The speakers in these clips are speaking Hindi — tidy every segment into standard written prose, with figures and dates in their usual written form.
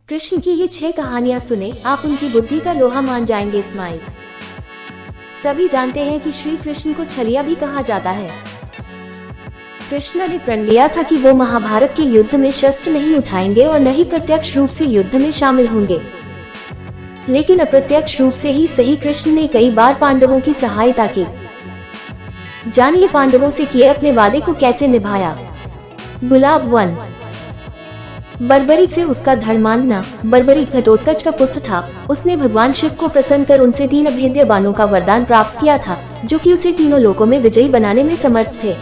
कृष्ण की ये 6 कहानियां सुने आप उनकी बुद्धि का लोहा मान जाएंगे। स्माइल। सभी जानते हैं कि श्री कृष्ण को छलिया भी कहा जाता है। कृष्ण ने प्रण लिया था कि वो महाभारत के युद्ध में शस्त्र नहीं उठाएंगे और न ही प्रत्यक्ष रूप से युद्ध में शामिल होंगे, लेकिन अप्रत्यक्ष रूप से ही सही कृष्ण ने कई बार पांडवों की सहायता की। जानिए पांडवों से किए अपने वादे को कैसे निभाया। गुलाब 1। बर्बरीक से उसका धर्मांधना। बर्बरीक घटोत्कच का पुत्र था। उसने भगवान शिव को प्रसन्न कर उनसे 3 अभेद्य बाणों का वरदान प्राप्त किया था, जो कि उसे तीनों लोकों में विजयी बनाने में समर्थ थे।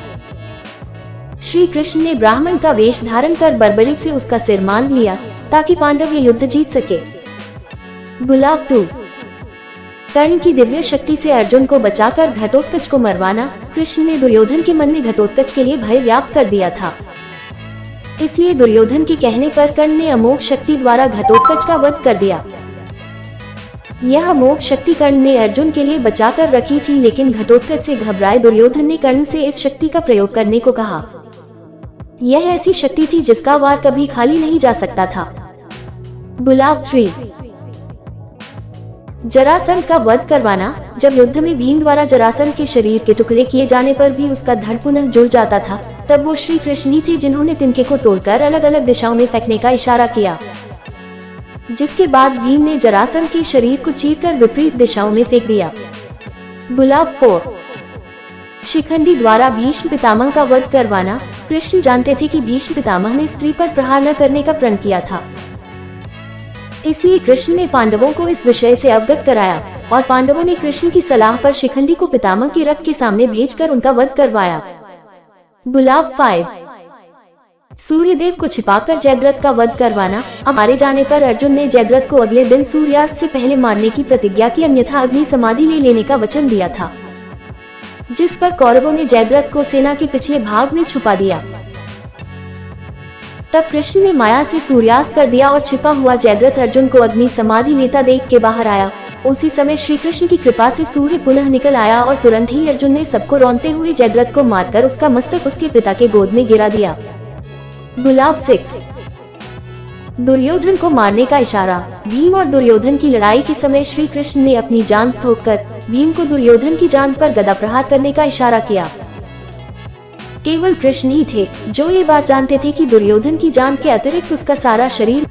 श्री कृष्ण ने ब्राह्मण का वेश धारण कर बर्बरीक से उसका सिर मान लिया ताकि पांडव ये युद्ध जीत सके। गुलाब 2। कर्ण की दिव्य शक्ति से अर्जुन को बचाकर घटोत्कच को मरवाना। कृष्ण ने दुर्योधन के मन में घटोत्कच के लिए भय व्याप्त कर दिया था, इसलिए दुर्योधन के कहने पर कर्ण ने अमोघ शक्ति द्वारा घटोत्कच का वध कर दिया। यह अमोघ शक्ति कर्ण ने अर्जुन के लिए बचाकर रखी थी, लेकिन घटोत्कच से घबराए दुर्योधन ने कर्ण से इस शक्ति का प्रयोग करने को कहा। यह ऐसी शक्ति थी जिसका वार कभी खाली नहीं जा सकता था। गुलाब 3। जरासंध का वध करवाना। जब युद्ध में भीम द्वारा जरासंध के शरीर के टुकड़े किए जाने पर भी उसका धड़ पुनः जुड़ जाता था, तब वो श्री कृष्ण ही थे जिन्होंने तिनके को तोड़कर अलग अलग दिशाओं में फेंकने का इशारा किया, जिसके बाद भीम ने जरासंध के शरीर को चीरकर विपरीत दिशाओं में फेंक दिया। गुलाब 4। शिखंडी द्वारा भीष्म पितामह का वध करवाना। कृष्ण जानते थे कि भीष्म पितामह ने स्त्री पर प्रहार न करने का प्रण किया था, इसलिए कृष्ण ने पांडवों को इस विषय से अवगत कराया और पांडवों ने कृष्ण की सलाह पर शिखंडी को पितामह के रथ के सामने भेजकर उनका वध करवाया। गुलाब 5। सूर्यदेव को छिपाकर जयद्रथ का वध करवाना। अब मारे जाने पर अर्जुन ने जयद्रथ को अगले दिन सूर्यास्त से पहले मारने की प्रतिज्ञा की, अन्यथा अग्नि समाधि ले लेने का वचन दिया था, जिस पर कौरवों ने जयद्रथ को सेना के पिछले भाग में छुपा दिया। तब कृष्ण ने माया से सूर्यास्त कर दिया और छिपा हुआ जयद्रथ अर्जुन को अग्नि समाधि लेता देख के बाहर आया। उसी समय श्री कृष्ण की कृपा से सूर्य पुनः निकल आया और तुरंत ही अर्जुन ने सबको रौंदते हुए जयद्रथ को मारकर उसका मस्तक उसके पिता के गोद में गिरा दिया। गुलाब 6। दुर्योधन को मारने का इशारा। भीम और दुर्योधन की लड़ाई के समय श्री कृष्ण ने अपनी जान थोपकर भीम को दुर्योधन की जान पर गदा प्रहार करने का इशारा किया। केवल कृष्ण ही थे जो ये बात जानते थे कि दुर्योधन की जान के अतिरिक्त उसका सारा शरीर